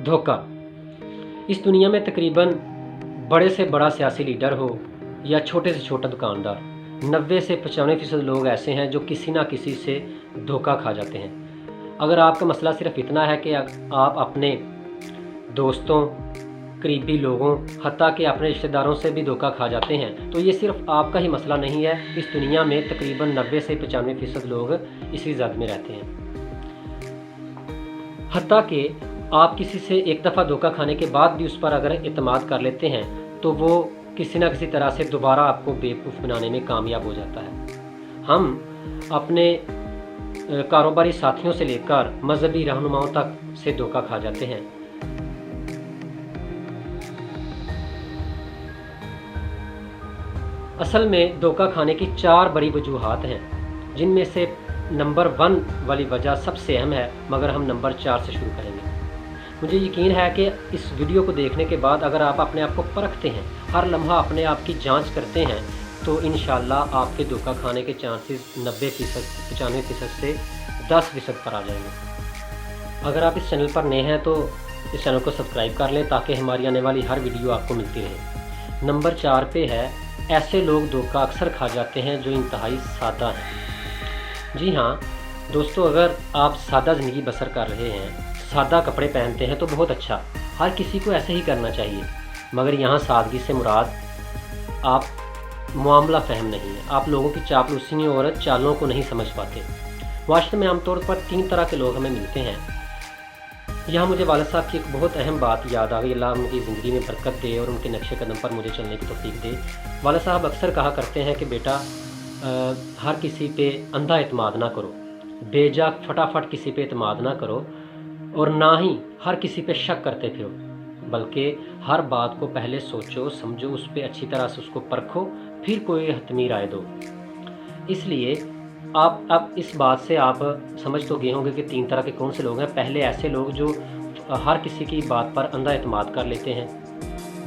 धोखा। इस दुनिया में तकरीबन बड़े से बड़ा सियासी लीडर हो या छोटे से छोटा दुकानदार, 90 से 95% लोग ऐसे हैं जो किसी ना किसी से धोखा खा जाते हैं। अगर आपका मसला सिर्फ इतना है कि आप अपने दोस्तों, करीबी लोगों, हत्ता कि अपने रिश्तेदारों से भी धोखा खा जाते हैं, तो ये सिर्फ आपका ही मसला नहीं है। इस दुनिया में तकरीबन 90 से 95% लोग इसी जद में रहते हैं। हत्ता कि आप किसी से एक दफ़ा धोखा खाने के बाद भी उस पर अगर एतमाद कर लेते हैं तो वो किसी न किसी तरह से दोबारा आपको बेवकूफ़ बनाने में कामयाब हो जाता है। हम अपने कारोबारी साथियों से लेकर मजहबी रहनुमाओं तक से धोखा खा जाते हैं। असल में धोखा खाने की 4 बड़ी वजूहात हैं, जिनमें से नंबर 1 वाली वजह सबसे अहम है, मगर हम नंबर 4 से शुरू करेंगे। मुझे यकीन है कि इस वीडियो को देखने के बाद अगर आप अपने आप को परखते हैं, हर लम्हा अपने आप की जांच करते हैं, तो इंशाल्लाह आपके धोखा खाने के चांसेस 90% 95% से 10% पर आ जाएंगे। अगर आप इस चैनल पर नए हैं तो इस चैनल को सब्सक्राइब कर लें ताकि हमारी आने वाली हर वीडियो आपको मिलती रहे। नंबर 4 पे है, ऐसे लोग धोखा अक्सर खा जाते हैं जो इंतहाई सादा हैं। जी हाँ दोस्तों, अगर आप सादा ज़िंदगी बसर कर रहे हैं, सादा कपड़े पहनते हैं तो बहुत अच्छा, हर किसी को ऐसे ही करना चाहिए, मगर यहाँ सादगी से मुराद आप मामला फ़हम नहीं है, आप लोगों की चापलूसी और चालों को नहीं समझ पाते। वास्तव में आमतौर पर 3 तरह के लोग हमें मिलते हैं। यहाँ मुझे वालिद साहब की एक बहुत अहम बात याद आ गई। अल्लाह उनकी ज़िंदगी में बरकत दे और उनके नक्शे कदम पर मुझे चलने की तौफीक दे। वालिद साहब अक्सर कहा करते हैं कि बेटा हर किसी पे अंधा एतमाद ना करो, बेजा फटाफट किसी पे एतमाद ना करो, और ना ही हर किसी पे शक करते फिरो, बल्कि हर बात को पहले सोचो समझो, उस पर अच्छी तरह से उसको परखो, फिर कोई हतमी राय दो। इसलिए आप अब इस बात से आप समझ तो गए होंगे कि 3 तरह के कौन से लोग हैं। पहले ऐसे लोग जो हर किसी की बात पर अंधा एतमाद कर लेते हैं,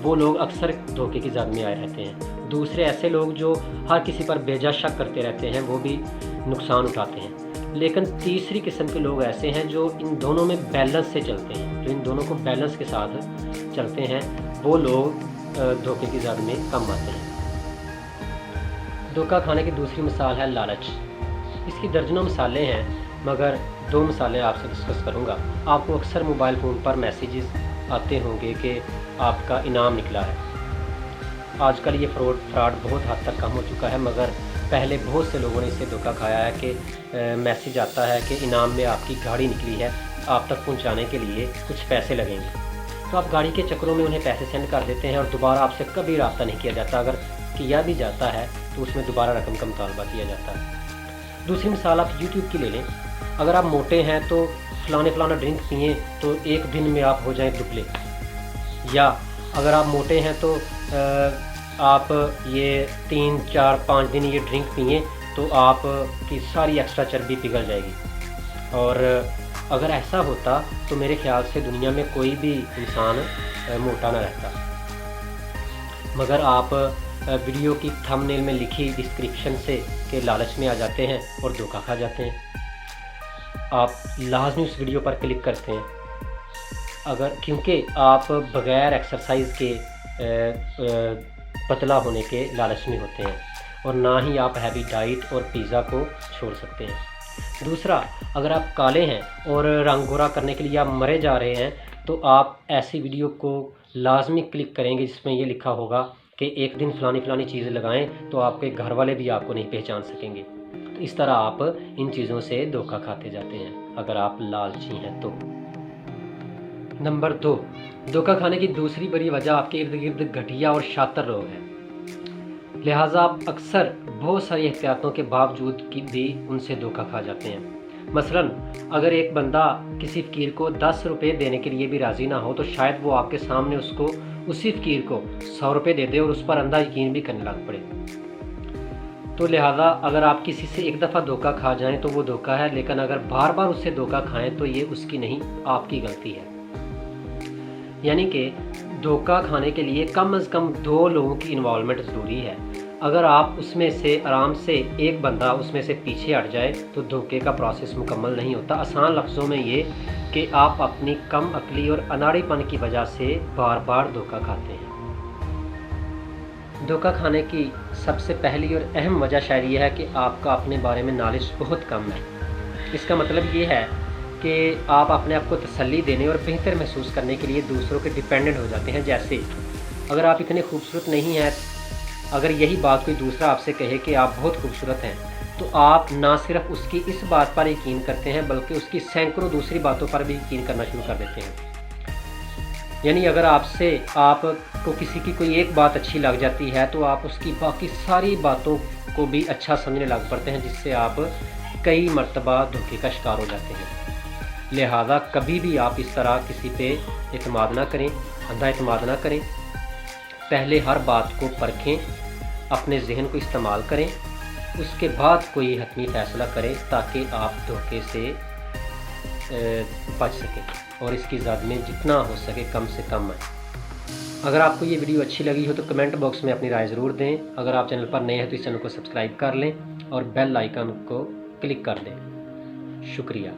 वो लोग अक्सर धोखे की ज़द में आए रहते हैं। दूसरे ऐसे लोग जो हर किसी पर बेजा शक करते रहते हैं, वो भी नुकसान उठाते हैं। लेकिन तीसरी किस्म के लोग ऐसे हैं जो इन दोनों में बैलेंस से चलते हैं, जो इन दोनों को बैलेंस के साथ चलते हैं, वो लोग धोखे की ज़द में कम आते हैं। धोखा खाने की दूसरी मिसाल है लालच। इसकी दर्जनों मिसालें हैं, मगर 2 मिसालें आपसे डिस्कस करूंगा। आपको अक्सर मोबाइल फ़ोन पर मैसेजेस आते होंगे कि आपका इनाम निकला है। आजकल ये फ्रॉड बहुत हद तक कम हो चुका है, मगर पहले बहुत से लोगों ने इससे धोखा खाया है कि मैसेज आता है कि इनाम में आपकी गाड़ी निकली है, आप तक पहुंचाने के लिए कुछ पैसे लगेंगे। तो आप गाड़ी के चक्करों में उन्हें पैसे सेंड कर देते हैं और दोबारा आपसे कभी रब्ता नहीं किया जाता। अगर किया भी जाता है तो उसमें दोबारा रकम का मुतालबा किया जाता है। दूसरी मिसाल आप यूट्यूब की ले लें। अगर आप मोटे हैं तो फलाना ड्रिंक पिएँ तो एक दिन में आप हो जाएं दुबले, या अगर आप मोटे हैं तो आप ये 3, 4, 5 दिन ये ड्रिंक पिएँ तो आप की सारी एक्स्ट्रा चर्बी पिघल जाएगी। और अगर ऐसा होता तो मेरे ख्याल से दुनिया में कोई भी इंसान मोटा ना रहता, मगर आप वीडियो की थंबनेल में लिखी डिस्क्रिप्शन से के लालच में आ जाते हैं और धोखा खा जाते हैं। आप लाजमी उस वीडियो पर क्लिक करते हैं, क्योंकि आप बग़ैर एक्सरसाइज के पतला होने के लालच में होते हैं, और ना ही आप हैवी डाइट और पिज़्ज़ा को छोड़ सकते हैं। दूसरा, अगर आप काले हैं और रंग गोरा करने के लिए आप मरे जा रहे हैं, तो आप ऐसी वीडियो को लाजमी क्लिक करेंगे जिसमें ये लिखा होगा कि एक दिन फलानी चीज़ लगाएं तो आपके घर वाले भी आपको नहीं पहचान सकेंगे। तो इस तरह आप इन चीज़ों से धोखा खाते जाते हैं अगर आप लालची हैं तो। नंबर 2, धोखा खाने की दूसरी बड़ी वजह आपके इर्द गिर्द घटिया और शातिर लोग हैं। लिहाजा आप अक्सर बहुत सारी एहतियातों के बावजूद भी उनसे धोखा खा जाते हैं। मसलन अगर एक बंदा किसी फ़कीर को 10 रुपये देने के लिए भी राज़ी ना हो, तो शायद वो आपके सामने उसको उसी फ़कीर को 100 रुपये दे दे और उस पर अंधा यकीन भी करने लग पड़े। तो लिहाजा अगर आप किसी से एक दफ़ा धोखा खा जाएं तो वो धोखा है, लेकिन अगर बार बार उससे धोखा खाएं तो ये उसकी नहीं, आपकी गलती है। यानी कि धोखा खाने के लिए कम अज़ कम 2 लोगों की इन्वॉल्वमेंट ज़रूरी है। اگر آپ اس میں سے آرام سے ایک بندہ اس میں سے پیچھے ہٹ جائے تو دھوکے کا پروسیس مکمل نہیں ہوتا۔ آسان لفظوں میں یہ کہ آپ اپنی کم عقلی اور اناڑی پن کی وجہ سے بار بار دھوکہ کھاتے ہیں۔ دھوکہ کھانے کی سب سے پہلی اور اہم وجہ شاید یہ ہے کہ آپ کا اپنے بارے میں نالج بہت کم ہے۔ اس کا مطلب یہ ہے کہ آپ اپنے آپ کو تسلی دینے اور بہتر محسوس کرنے کے لیے دوسروں کے ڈیپینڈنٹ ہو جاتے ہیں۔ جیسے اگر آپ اتنے خوبصورت نہیں ہیں، اگر یہی بات کوئی دوسرا آپ سے کہے کہ آپ بہت خوبصورت ہیں، تو آپ نہ صرف اس کی اس بات پر یقین کرتے ہیں بلکہ اس کی سینکڑوں دوسری باتوں پر بھی یقین کرنا شروع کر دیتے ہیں۔ یعنی اگر آپ کو کسی کی کوئی ایک بات اچھی لگ جاتی ہے تو آپ اس کی باقی ساری باتوں کو بھی اچھا سمجھنے لگ پڑتے ہیں، جس سے آپ کئی مرتبہ دھوکے کا شکار ہو جاتے ہیں۔ لہذا کبھی بھی آپ اس طرح کسی پہ اعتماد نہ کریں، اندھا اعتماد نہ کریں۔ پہلے ہر بات کو پرکھیں، اپنے ذہن کو استعمال کریں، اس کے بعد کوئی حتمی فیصلہ کریں تاکہ آپ دھوکے سے بچ سکیں اور اس کی زد میں جتنا ہو سکے کم سے کم آئیں۔ اگر آپ کو یہ ویڈیو اچھی لگی ہو تو کمنٹ باکس میں اپنی رائے ضرور دیں۔ اگر آپ چینل پر نئے ہیں تو اس چینل کو سبسکرائب کر لیں اور بیل آئیکن کو کلک کر دیں۔ شکریہ۔